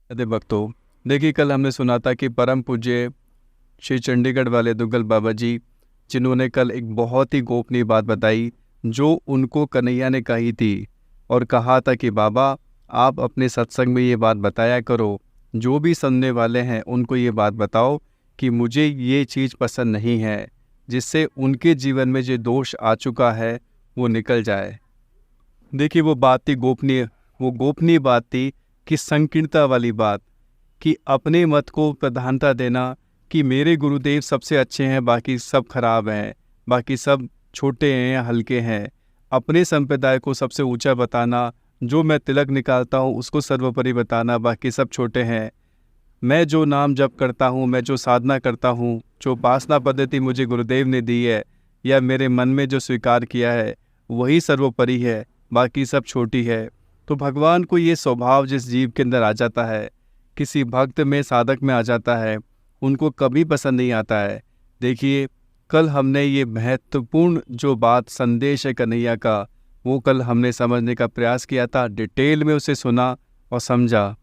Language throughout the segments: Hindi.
अरे भक्तों, देखिए कल हमने सुना था कि परम पूज्य श्री चंडीगढ़ वाले दुग्गल बाबा जी, जिन्होंने कल एक बहुत ही गोपनीय बात बताई जो उनको कन्हैया ने कही थी और कहा था कि बाबा आप अपने सत्संग में ये बात बताया करो, जो भी सुनने वाले हैं उनको ये बात बताओ कि मुझे ये चीज़ पसंद नहीं है, जिससे उनके जीवन में जो दोष आ चुका है वो निकल जाए। देखिए वो बात थी गोपनीय, वो गोपनीय बात थी कि संकीर्णता वाली बात, कि अपने मत को प्रधानता देना कि मेरे गुरुदेव सबसे अच्छे हैं, बाकी सब खराब हैं, बाकी सब छोटे हैं या हल्के हैं। अपने संप्रदाय को सबसे ऊंचा बताना, जो मैं तिलक निकालता हूँ उसको सर्वोपरि बताना, बाकी सब छोटे हैं। मैं जो नाम जप करता हूँ, मैं जो साधना करता हूँ, जो उपासना पद्धति मुझे गुरुदेव ने दी है या मेरे मन में जो स्वीकार किया है वही सर्वोपरि है, बाकी सब छोटी है। तो भगवान को ये स्वभाव जिस जीव के अंदर आ जाता है, किसी भक्त में, साधक में आ जाता है, उनको कभी पसंद नहीं आता है। देखिए कल हमने ये महत्वपूर्ण जो बात संदेश है कन्हैया का, वो कल हमने समझने का प्रयास किया था, डिटेल में उसे सुना और समझा।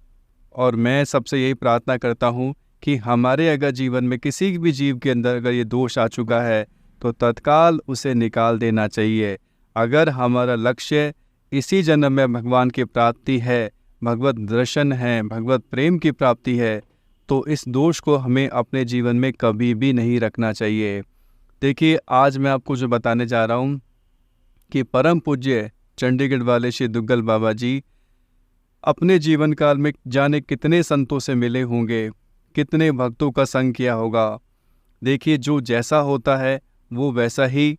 और मैं सबसे यही प्रार्थना करता हूँ कि हमारे अगर जीवन में किसी भी जीव के अंदर अगर ये दोष आ चुका है तो तत्काल उसे निकाल देना चाहिए। अगर हमारा लक्ष्य इसी जन्म में भगवान की प्राप्ति है, भगवत दर्शन है, भगवत प्रेम की प्राप्ति है, तो इस दोष को हमें अपने जीवन में कभी भी नहीं रखना चाहिए। देखिए आज मैं आपको जो बताने जा रहा हूँ कि परम पूज्य चंडीगढ़ वाले श्री दुग्गल बाबा जी अपने जीवन काल में जाने कितने संतों से मिले होंगे, कितने भक्तों का संग किया होगा। देखिए जो जैसा होता है वो वैसा ही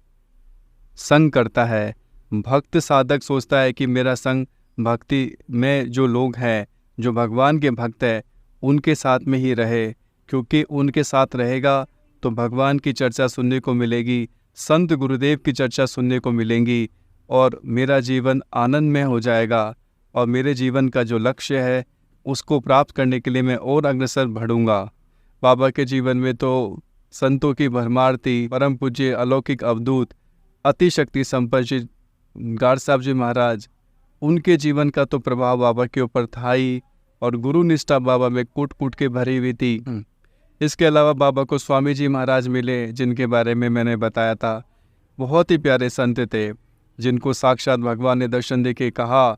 संग करता है। भक्त साधक सोचता है कि मेरा संग भक्ति में जो लोग हैं, जो भगवान के भक्त हैं, उनके साथ में ही रहे, क्योंकि उनके साथ रहेगा तो भगवान की चर्चा सुनने को मिलेगी, संत गुरुदेव की चर्चा सुनने को मिलेंगी और मेरा जीवन आनंदमय हो जाएगा और मेरे जीवन का जो लक्ष्य है उसको प्राप्त करने के लिए मैं और अग्रसर बढ़ूंगा। बाबा के जीवन में तो संतों की भरमार थी। परम पूज्य अलौकिक अवधूत अति शक्ति संपन्न गाड साहब जी महाराज, उनके जीवन का तो प्रभाव बाबा के ऊपर था ही और गुरु निष्ठा बाबा में कूट कूट के भरी हुई थी। इसके अलावा बाबा को स्वामी जी महाराज मिले, जिनके बारे में मैंने बताया था। बहुत ही प्यारे संत थे, जिनको साक्षात भगवान ने दर्शन देके कहा,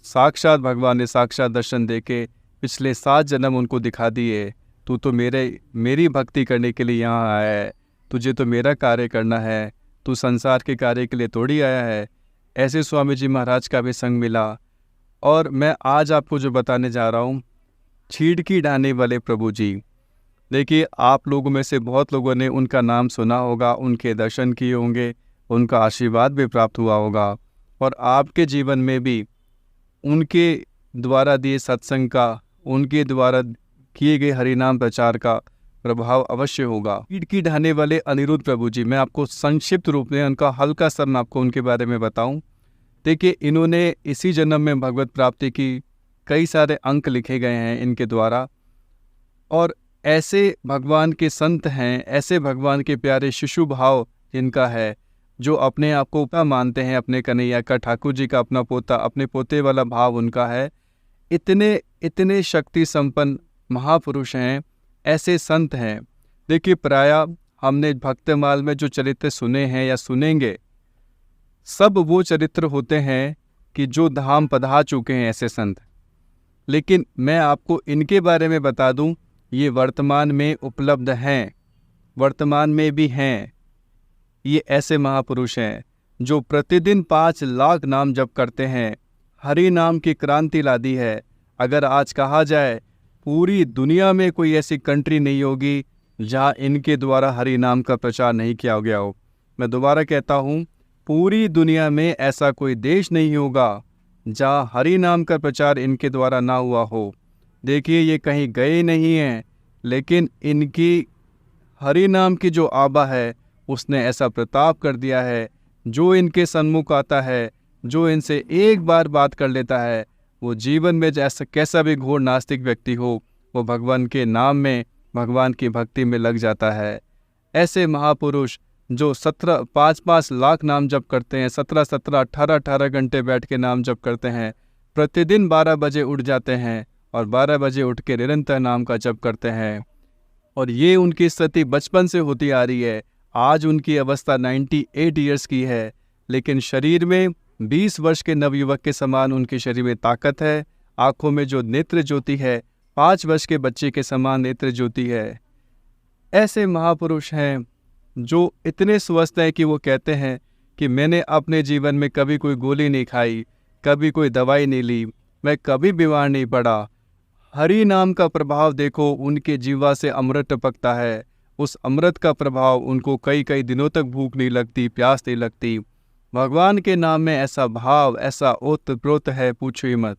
साक्षात भगवान ने साक्षात दर्शन देके पिछले 7 जन्म उनको दिखा दिए, तू तो मेरी भक्ति करने के लिए यहाँ आया है, तुझे तो मेरा कार्य करना है, तू संसार के कार्य के लिए थोड़ी आया है। ऐसे स्वामी जी महाराज का भी संग मिला। और मैं आज आपको जो बताने जा रहा हूँ, छीड़की ढाने वाले प्रभु जी। देखिए आप लोगों में से बहुत लोगों ने उनका नाम सुना होगा, उनके दर्शन किए होंगे, उनका आशीर्वाद भी प्राप्त हुआ होगा और आपके जीवन में भी उनके द्वारा दिए सत्संग का, उनके द्वारा किए गए हरिनाम प्रचार का प्रभाव अवश्य होगा। छीड़की ढाने वाले अनिरुद्ध प्रभु जी, मैं आपको संक्षिप्त रूप में उनका हल्का सा मैं आपको उनके बारे में बताऊं। देखिए इन्होंने इसी जन्म में भगवत प्राप्ति की कई सारे अंक लिखे गए हैं इनके द्वारा, और ऐसे भगवान के संत हैं, ऐसे भगवान के प्यारे शिशु भाव जिनका है, जो अपने आप को अपना मानते हैं, अपने कन्हैया का, ठाकुर जी का अपना पोता, अपने पोते वाला भाव उनका है। इतने शक्ति संपन्न महापुरुष हैं, ऐसे संत हैं। देखिए प्रायः हमने भक्तमाल में जो चरित्र सुने हैं या सुनेंगे, सब वो चरित्र होते हैं कि जो धाम पधा चुके हैं ऐसे संत। लेकिन मैं आपको इनके बारे में बता दूं, ये वर्तमान में उपलब्ध हैं, वर्तमान में भी हैं। ये ऐसे महापुरुष हैं जो प्रतिदिन 5 लाख नाम जप करते हैं। हरि नाम की क्रांति ला दी है। अगर आज कहा जाए पूरी दुनिया में कोई ऐसी कंट्री नहीं होगी जहां इनके द्वारा हरि नाम का प्रचार नहीं किया गया हो। मैं दोबारा कहता हूं, पूरी दुनिया में ऐसा कोई देश नहीं होगा जहां हरि नाम का प्रचार इनके द्वारा ना हुआ हो। देखिए ये कहीं गए नहीं हैं, लेकिन इनकी हरि नाम की जो आभा है उसने ऐसा प्रताप कर दिया है। जो इनके सन्मुख आता है, जो इनसे एक बार बात कर लेता है, वो जीवन में जैसा कैसा भी घोर नास्तिक व्यक्ति हो, वो भगवान के नाम में, भगवान की भक्ति में लग जाता है। ऐसे महापुरुष जो 5-5 लाख नाम जप करते हैं, 17-17, 18-18 घंटे बैठ के नाम जप करते हैं, प्रतिदिन 12 बजे उठ जाते हैं और 12 बजे उठ के निरंतर नाम का जप करते हैं। और ये उनकी स्थिति बचपन से होती आ रही है। आज उनकी अवस्था 98 ईयर्स की है, लेकिन शरीर में 20 वर्ष के नवयुवक के समान उनके शरीर में ताकत है। आंखों में जो नेत्र ज्योति है 5 वर्ष के बच्चे के समान नेत्र ज्योति है। ऐसे महापुरुष हैं जो इतने स्वस्थ हैं कि वो कहते हैं कि मैंने अपने जीवन में कभी कोई गोली नहीं खाई, कभी कोई दवाई नहीं ली, मैं कभी बीमार नहीं पड़ा। हरि नाम का प्रभाव देखो, उनके जीवा से अमृत टपकता है। उस अमृत का प्रभाव उनको कई कई दिनों तक भूख नहीं लगती, प्यास नहीं लगती। भगवान के नाम में ऐसा भाव, ऐसा ओतप्रोत है, पूछो ही मत।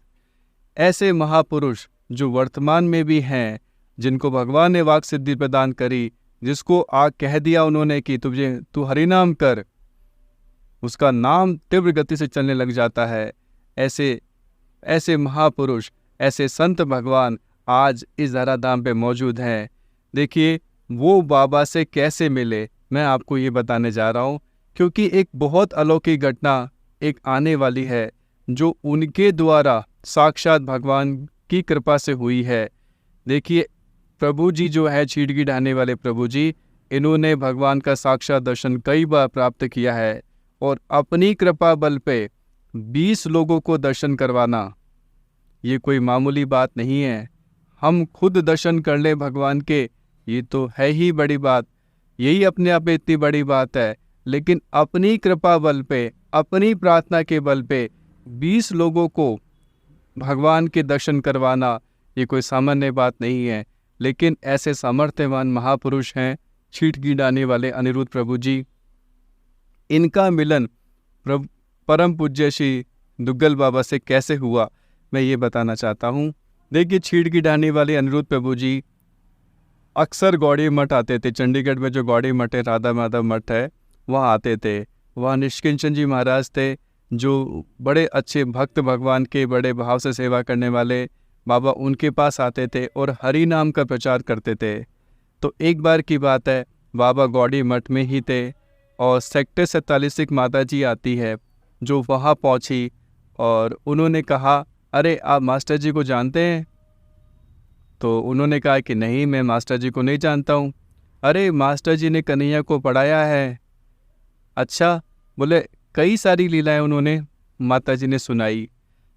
ऐसे महापुरुष जो वर्तमान में भी हैं, जिनको भगवान ने वाक सिद्धि प्रदान करी, जिसको कह दिया उन्होंने कि तू हरिनाम कर, उसका नाम तीव्र गति से चलने लग जाता है। ऐसे महापुरुष, ऐसे संत भगवान आज इस धराधाम पे मौजूद हैं। देखिए वो बाबा से कैसे मिले, मैं आपको ये बताने जा रहा हूँ, क्योंकि एक बहुत अलौकिक घटना एक आने वाली है जो उनके द्वारा साक्षात भगवान की कृपा से हुई है। देखिए प्रभु जी जो है, छीड़गी ढाने वाले प्रभु जी, इन्होंने भगवान का साक्षात दर्शन कई बार प्राप्त किया है और अपनी कृपा बल पे 20 लोगों को दर्शन करवाना ये कोई मामूली बात नहीं है। हम खुद दर्शन कर ले भगवान के, ये तो है ही बड़ी बात, यही अपने आप में इतनी बड़ी बात है। लेकिन अपनी कृपा बल पे, अपनी प्रार्थना के बल पे 20 लोगों को भगवान के दर्शन करवाना ये कोई सामान्य बात नहीं है। लेकिन ऐसे सामर्थ्यवान महापुरुष हैं छींटगी डालने वाले अनिरुद्ध प्रभु जी। इनका मिलन परम पूज्य श्री दुग्गल बाबा से कैसे हुआ, मैं ये बताना चाहता हूँ। देखिए छींटगी डालने वाले अनिरुद्ध प्रभु जी अक्सर गौड़ी मठ आते थे। चंडीगढ़ में जो गौड़ी मठ है, राधा माधव मठ है, वहाँ आते थे। वहाँ निष्किंचन जी महाराज थे जो बड़े अच्छे भक्त, भगवान के बड़े भाव से सेवा करने वाले बाबा, उनके पास आते थे और हरि नाम का प्रचार करते थे। तो एक बार की बात है, बाबा गौड़ी मठ में ही थे और सेक्टर 47 एक माता जी आती है जो वहाँ पहुँची और उन्होंने कहा, अरे आप मास्टर जी को जानते हैं? तो उन्होंने कहा कि नहीं, मैं मास्टर जी को नहीं जानता हूँ। अरे मास्टर जी ने कन्हैया को पढ़ाया है। अच्छा, बोले कई सारी लीलाएं उन्होंने माता जी ने सुनाई।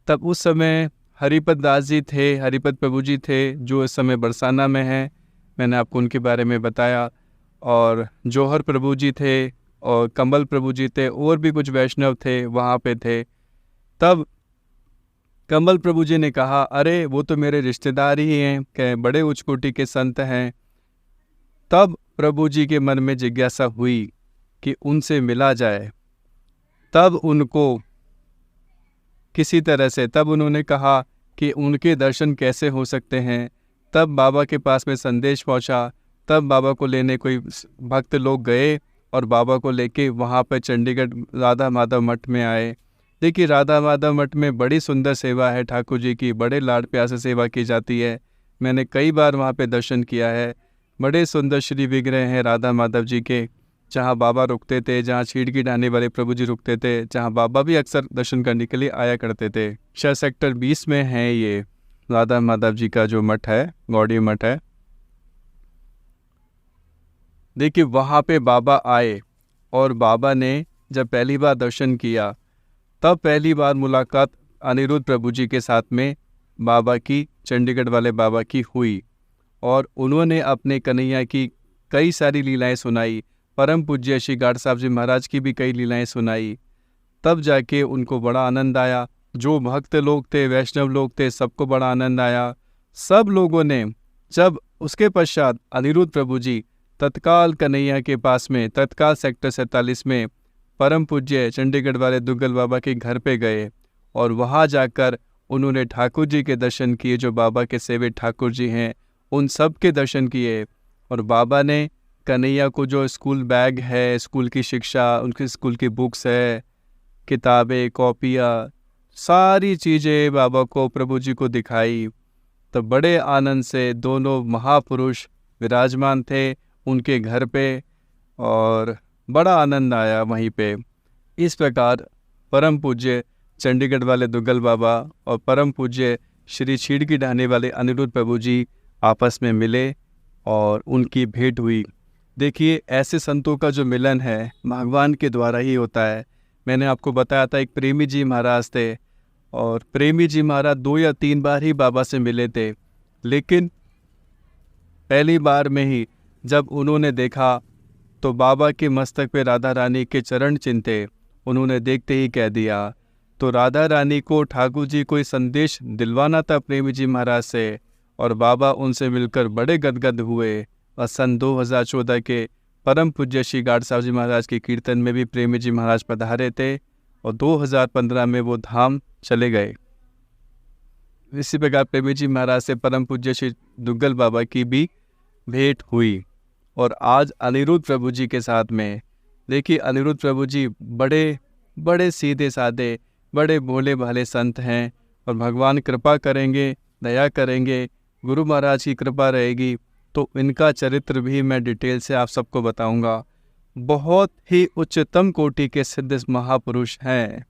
तब उस समय हरिपद दास जी थे, हरिपद प्रभु जी थे जो इस समय बरसाना में हैं, मैंने आपको उनके बारे में बताया। और जौहर प्रभु जी थे और कमल प्रभु जी थे, और भी कुछ वैष्णव थे वहाँ पे थे। तब कमल प्रभु जी ने कहा, अरे वो तो मेरे रिश्तेदार ही हैं, कि बड़े उच्च कोटि के संत हैं। तब प्रभु जी के मन में जिज्ञासा हुई कि उनसे मिला जाए। तब उनको किसी तरह से, तब उन्होंने कहा कि उनके दर्शन कैसे हो सकते हैं। तब बाबा के पास में संदेश पहुंचा। तब बाबा को लेने कोई भक्त लोग गए और बाबा को लेके वहाँ पर चंडीगढ़ राधा माधव मठ में आए। देखिए राधा माधव मठ में बड़ी सुंदर सेवा है ठाकुर जी की, बड़े लाड प्यार से सेवा की जाती है। मैंने कई बार वहाँ पे दर्शन किया है। बड़े सुंदर श्री विग्रह हैं राधा माधव जी के, जहाँ बाबा रुकते थे, जहाँ छींटगी डालने वाले प्रभु जी रुकते थे, जहाँ बाबा भी अक्सर दर्शन करने के लिए आया करते थे। शायद सेक्टर 20 में है ये राधा माधव जी का जो मठ है, गौड़ी मठ है। देखिए वहाँ पे बाबा आए और बाबा ने जब पहली बार दर्शन किया, तब पहली बार मुलाकात अनिरुद्ध प्रभु जी के साथ में बाबा की, चंडीगढ़ वाले बाबा की हुई। और उन्होंने अपने कन्हैया की कई सारी लीलाएं सुनाई। परम पूज्य श्री गाड़ साहब जी महाराज की भी कई लीलाएं सुनाई। तब जाके उनको बड़ा आनंद आया। जो भक्त लोग थे, वैष्णव लोग थे, सबको बड़ा आनंद आया। सब लोगों ने, जब उसके पश्चात अनिरुद्ध प्रभु जी तत्काल कन्हैया के पास में, तत्काल सेक्टर 47 में परम पूज्य चंडीगढ़ वाले दुग्गल बाबा के घर पे गए और वहाँ जाकर उन्होंने ठाकुर जी के दर्शन किए, जो बाबा के सेवित ठाकुर जी हैं, उन सब के दर्शन किए। और बाबा ने कन्हैया को जो स्कूल बैग है, स्कूल की शिक्षा, उनकी स्कूल की बुक्स है, किताबें, कॉपियाँ, सारी चीज़ें बाबा को, प्रभु जी को दिखाई। तो बड़े आनंद से दोनों महापुरुष विराजमान थे उनके घर पे और बड़ा आनंद आया वहीं पे। इस प्रकार परम पूज्य चंडीगढ़ वाले दुग्गल बाबा और परम पूज्य श्री छीड़ की ढाने वाले अनिरुद्ध प्रभु जी आपस में मिले और उनकी भेंट हुई। देखिए, ऐसे संतों का जो मिलन है भगवान के द्वारा ही होता है। मैंने आपको बताया था एक प्रेमी जी महाराज थे और प्रेमी जी महाराज 2 या 3 बार ही बाबा से मिले थे, लेकिन पहली बार में ही जब उन्होंने देखा तो बाबा के मस्तक पे राधा रानी के चरण चिन्ह थे। उन्होंने देखते ही कह दिया। तो राधा रानी को ठाकुर जी कोई संदेश दिलवाना था प्रेमी जी महाराज से, और बाबा उनसे मिलकर बड़े गदगद हुए। और सन 2014 के परम पूज्य श्री गाड साहब जी महाराज के कीर्तन में भी प्रेमी जी महाराज पधारे थे और 2015 में वो धाम चले गए। इसी प्रकार प्रेमी जी महाराज से परम पूज्य श्री दुग्गल बाबा की भी भेंट हुई। और आज अनिरुद्ध प्रभु जी के साथ में देखिए, अनिरुद्ध प्रभु जी बड़े बड़े सीधे साधे बड़े भोले भाले संत हैं, और भगवान कृपा करेंगे, दया करेंगे, गुरु महाराज की कृपा रहेगी तो इनका चरित्र भी मैं डिटेल से आप सबको बताऊंगा। बहुत ही उच्चतम कोटि के सिद्ध महापुरुष हैं।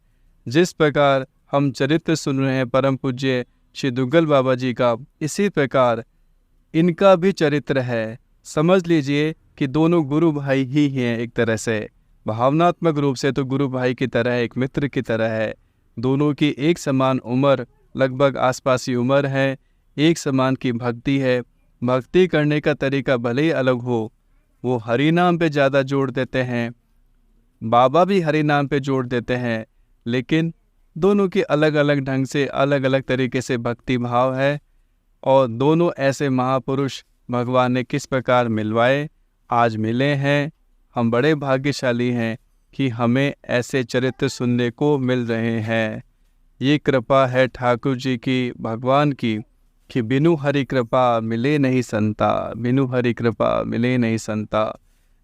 जिस प्रकार हम चरित्र सुन रहे हैं परम पूज्य श्री दुग्गल बाबा जी का, इसी प्रकार इनका भी चरित्र है। समझ लीजिए कि दोनों गुरु भाई ही हैं। एक तरह से भावनात्मक रूप से तो गुरु भाई की तरह, एक मित्र की तरह है। दोनों की एक समान उम्र, लगभग आसपास ही उम्र है, एक समान की भक्ति है। भक्ति करने का तरीका भले ही अलग हो, वो हरि नाम पे ज़्यादा जोड़ देते हैं, बाबा भी हरि नाम पे जोड़ देते हैं, लेकिन दोनों की अलग अलग ढंग से अलग अलग तरीके से भक्ति भाव है। और दोनों ऐसे महापुरुष भगवान ने किस प्रकार मिलवाए, आज मिले हैं। हम बड़े भाग्यशाली हैं कि हमें ऐसे चरित्र सुनने को मिल रहे हैं। ये कृपा है ठाकुर जी की, भगवान की, कि बिनु हरि कृपा मिले नहीं संता, बिनु हरि कृपा मिले नहीं संता।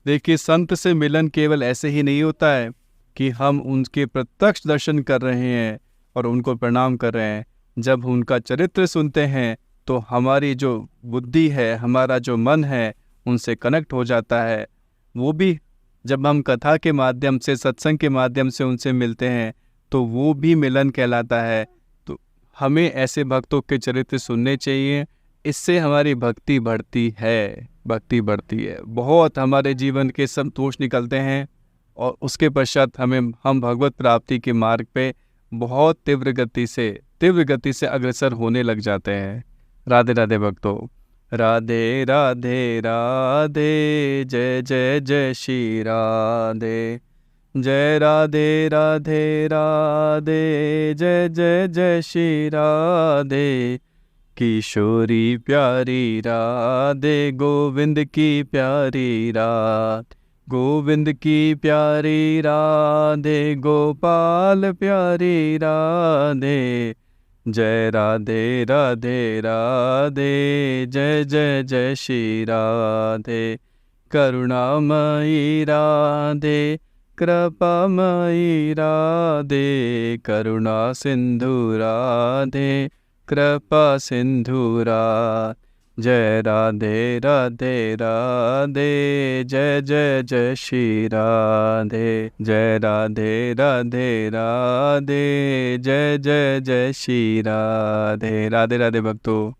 देखिए, संत से मिलन केवल ऐसे ही नहीं होता है कि हम उनके प्रत्यक्ष दर्शन कर रहे हैं और उनको प्रणाम कर रहे हैं। जब उनका चरित्र सुनते हैं तो हमारी जो बुद्धि है, हमारा जो मन है, उनसे कनेक्ट हो जाता है। वो भी जब हम कथा के माध्यम से, सत्संग के माध्यम से उनसे मिलते हैं तो वो भी मिलन कहलाता है। तो हमें ऐसे भक्तों के चरित्र सुनने चाहिए। इससे हमारी भक्ति बढ़ती है, भक्ति बढ़ती है। बहुत हमारे जीवन के सब दोष निकलते हैं और उसके पश्चात हम भगवत प्राप्ति के मार्ग पे बहुत तीव्र गति से अग्रसर होने लग जाते हैं। राधे राधे भक्तों। राधे राधे राधे, जय जय जय श्री राधे। जय राधे राधे राधे, जय जय जय श्री राधे। किशोरी प्यारी राधे, गोविंद की प्यारी राधे, गोविंद की प्यारी राधे, गोपाल प्यारी राधे। जय राधे राधे राधे, जय जय जय श्री राधे। करुणामयी राधे, कृपामयी राधे, करुणा सिंधु राधे, कृपा सिंधु राधे। जय राधे राधे राधे, जय जय जय श्री राधे। जय राधे राधे राधे, जय जय जय श्री राधे। राधे राधे भक्तों।